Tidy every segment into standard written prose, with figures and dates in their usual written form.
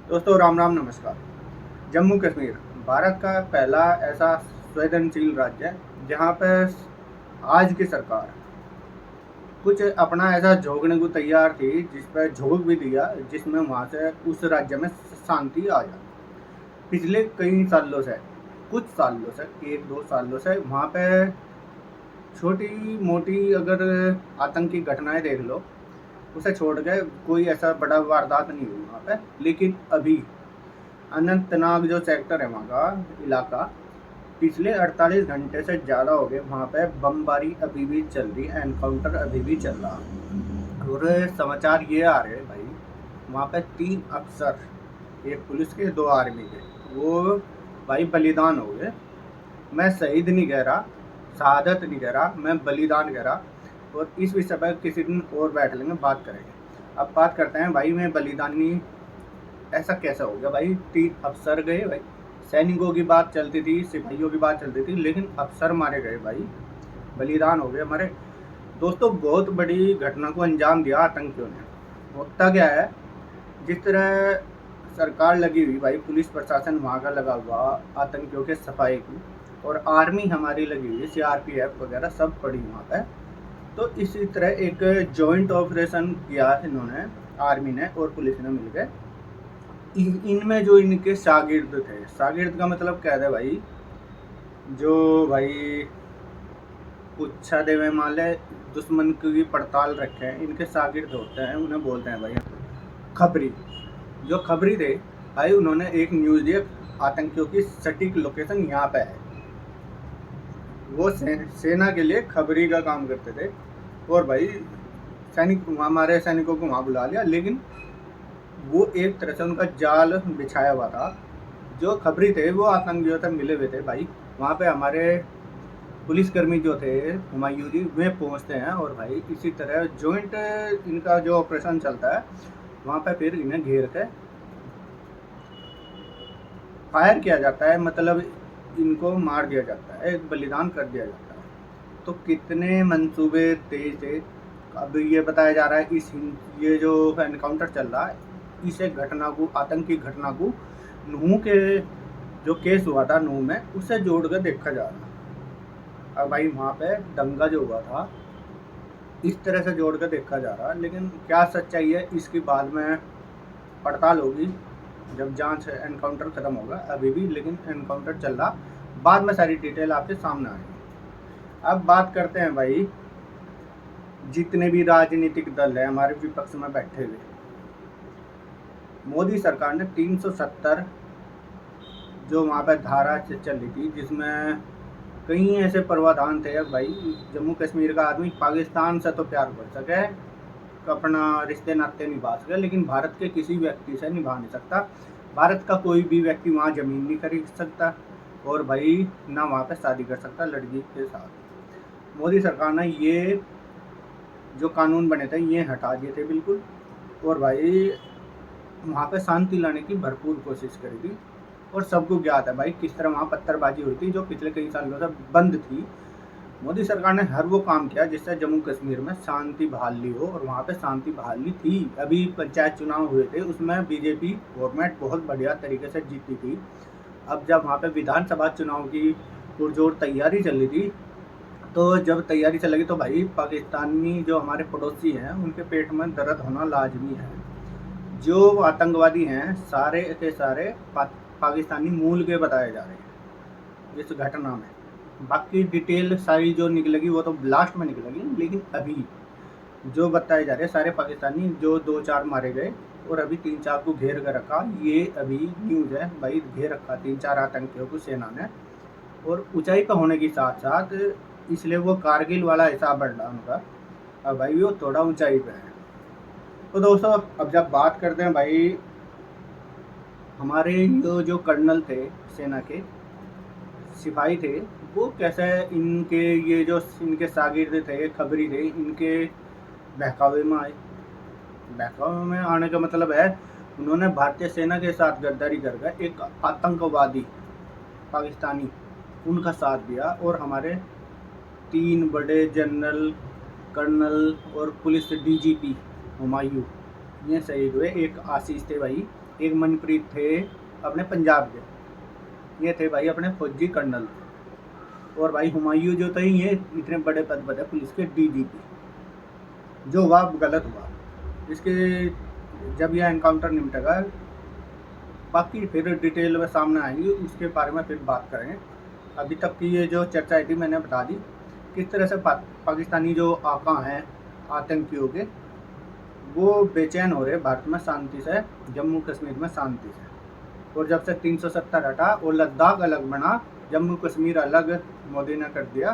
दोस्तों राम राम नमस्कार। जम्मू कश्मीर भारत का पहला ऐसा संवेदनशील राज्य है जहाँ पे आज की सरकार कुछ अपना ऐसा झोंकने को तैयार थी जिस पर झोंक भी दिया जिसमें वहाँ से उस राज्य में शांति आ जाए। पिछले कई सालों से कुछ सालों से 1-2 सालों से वहाँ पे छोटी मोटी अगर आतंकी घटनाएं देख लो उसे छोड़ के कोई ऐसा बड़ा वारदात नहीं हुई वहाँ पे। लेकिन अभी अनंतनाग जो सेक्टर है वहाँ का इलाका पिछले 48 घंटे से ज़्यादा हो गए वहाँ पे बमबारी अभी भी चल रही, एनकाउंटर अभी भी चल रहा। और समाचार ये आ रहे हैं भाई वहाँ पे 3 अफसर, एक पुलिस के 2 आर्मी के, वो भाई बलिदान हो गए। मैं शहीद नहीं कह रहा, शहादत नहीं कह रहा, मैं बलिदान कह रहा। और इस विषय पर किसी दिन और बैठ लेंगे, बात करेंगे। अब बात करते हैं भाई मैं बलिदानी ऐसा कैसा हो गया भाई। 3 अफसर गए भाई, सैनिकों की बात चलती थी, सिपाहियों की बात चलती थी, लेकिन अफसर मारे गए भाई, बलिदान हो गए हमारे। दोस्तों बहुत बड़ी घटना को अंजाम दिया आतंकियों ने। होता क्या है, जिस तरह सरकार लगी हुई भाई, पुलिस प्रशासन वहाँ का लगा हुआ आतंकियों के सफाई की, और आर्मी हमारी लगी हुई, CRPF वगैरह सब पड़ी वहाँ पे। तो इसी तरह एक जॉइंट ऑपरेशन किया इन्होंने, आर्मी ने और पुलिस ने मिलकर। इनमें जो इनके शागिर्द थे, शागिर्द का मतलब क्या है भाई, जो भाई पुच्छा देवे माले दुश्मन की पड़ताल रखे हैं, इनके शागिर्द होते हैं, उन्हें बोलते हैं भाई खबरी। जो खबरी थे भाई, उन्होंने एक न्यूज़ दिया आतंकियों की सटीक लोकेशन यहाँ पे है। वो सेना के लिए खबरी का काम करते थे। और भाई सैनिक, हमारे सैनिकों को वहाँ बुला लिया, लेकिन वो एक तरह से उनका जाल बिछाया हुआ था। जो खबरी थे वो आतंकियों से मिले हुए थे भाई। वहाँ पे हमारे पुलिसकर्मी जो थे हुमायूं जी, वे पहुँचते हैं और भाई इसी तरह जॉइंट इनका जो ऑपरेशन चलता है वहाँ पे फिर इन्हें घेर के फायर किया जाता है, मतलब इनको मार दिया जाता है, बलिदान कर दिया जाता है। तो कितने मंसूबे तेज थे। अब ये बताया जा रहा है ये जो एनकाउंटर चल रहा है, इसे घटना को, आतंकी घटना को नूह के जो केस हुआ था नूह में, उससे जोड़ कर देखा जा रहा है। अब भाई वहाँ पे दंगा जो हुआ था, इस तरह से जोड़ कर देखा जा रहा है। लेकिन क्या सच्चाई है इसकी बाद में पड़ताल होगी, जब जांच एनकाउंटर खत्म होगा। अभी भी लेकिन एनकाउंटर चल रहा, बाद में सारी डिटेल आपके सामने आएगी। अब बात करते हैं भाई, जितने भी राजनीतिक दल है हमारे विपक्ष में बैठे हुए, मोदी सरकार ने 370 जो वहाँ पर धारा चल रही थी, जिसमें कई ऐसे प्रावधान थे भाई, जम्मू कश्मीर का आदमी पाकिस्तान से तो प्यार कर सके, अपना रिश्ते नाते निभा सके, लेकिन भारत के किसी व्यक्ति से निभा नहीं सकता। भारत का कोई भी व्यक्ति वहाँ ज़मीन नहीं खरीद सकता, और भाई ना वहाँ पे शादी कर सकता लड़की के साथ। मोदी सरकार ने ये जो कानून बने थे ये हटा दिए थे बिल्कुल, और भाई वहाँ पे शांति लाने की भरपूर कोशिश करी थी। और सबको ज्ञात है भाई किस तरह वहाँ पत्थरबाजी हुई थी, जो पिछले कई सालों से बंद थी। मोदी सरकार ने हर वो काम किया जिससे जम्मू कश्मीर में शांति बहाली हो, और वहाँ पे शांति बहाली थी। अभी पंचायत चुनाव हुए थे, उसमें बीजेपी गवर्नमेंट बहुत बढ़िया तरीके से जीती थी। अब जब वहाँ पे विधानसभा चुनाव की पुरजोर तैयारी चल रही थी, तो जब तैयारी चल रही तो भाई पाकिस्तानी जो हमारे पड़ोसी हैं उनके पेट में दर्द होना लाजमी है। जो आतंकवादी हैं सारे के सारे पाकिस्तानी मूल के बताए जा रहे हैं इस घटना में। बाकी डिटेल सारी जो निकलेगी वो तो लास्ट में निकलेगी, लेकिन अभी जो बताए जा रहे हैं सारे पाकिस्तानी, जो 2-4 मारे गए और अभी 3-4 को घेर कर रखा, ये अभी न्यूज़ है भाई। घेर रखा 3-4 आतंकियों को सेना ने, और ऊंचाई पर होने के साथ साथ इसलिए वो कारगिल वाला हिसाब बढ़ रहा उनका। अब भाई वो थोड़ा ऊंचाई पे है। तो दोस्तों अब जब बात करते हैं भाई, हमारे जो कर्नल थे, सेना के सिपाही थे, वो कैसे इनके ये जो इनके शागिर्द थे, खबरी थे, इनके बहकावे में आए। बहकावे में आने का मतलब है उन्होंने भारतीय सेना के साथ गद्दारी करके एक आतंकवादी पाकिस्तानी उनका साथ दिया, और हमारे 3 बड़े जनरल, कर्नल और पुलिस DGP हुमायूं ये शहीद हुए। एक आशीष थे भाई, एक मनप्रीत थे अपने पंजाब के, ये थे भाई अपने फौजी कर्नल। और भाई हुमायूं जो थे ये इतने बड़े पद पर थे पुलिस के डीजीपी। जो हुआ गलत हुआ, इसके जब यह एनकाउंटर निपटेगा बाकी फिर डिटेल में सामने आएंगी, उसके बारे में फिर बात करेंगे। अभी तक की ये जो चर्चा थी मैंने बता दी किस तरह से पाकिस्तानी जो आका हैं आतंकियों के, वो बेचैन हो रहे भारत में शांति से, जम्मू कश्मीर में शांति से। और जब से 370 हटा और लद्दाख अलग बना, जम्मू कश्मीर अलग मोदी ने कर दिया,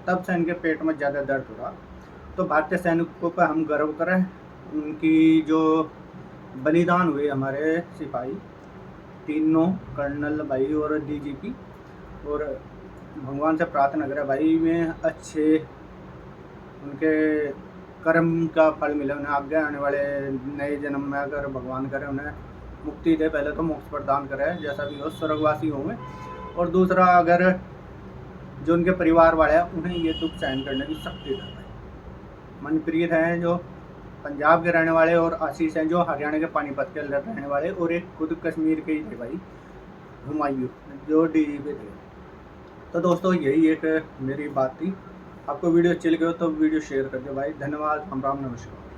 तब से इनके पेट में ज़्यादा दर्द हो रहा। तो भारतीय सैनिकों पर हम गर्व करें, उनकी जो बलिदान हुए हमारे सिपाही तीनों, कर्नल भाई और डीजीपी, और भगवान से प्रार्थना करें भाई में अच्छे उनके कर्म का फल मिले उन्हें, आगे आने वाले नए जन्म में अगर भगवान करे उन्हें मुक्ति दे, पहले तो मोक्ष प्रदान करे जैसा भी हो, स्वर्गवासी होंगे। और दूसरा अगर जो उनके परिवार वाले हैं उन्हें ये दुख सहन करने की शक्ति दे भाई। मनप्रीत हैं जो पंजाब के रहने वाले, और आशीष हैं जो हरियाणा के पानीपत के रहने वाले, और एक खुद कश्मीर के ही थे भाई हुमायूं जो डीजीपी थे। तो दोस्तों यही एक मेरी बात थी। आपको वीडियो अच्छी लगी हो तो वीडियो शेयर कर दो भाई। धन्यवाद। राम राम, नमस्कार।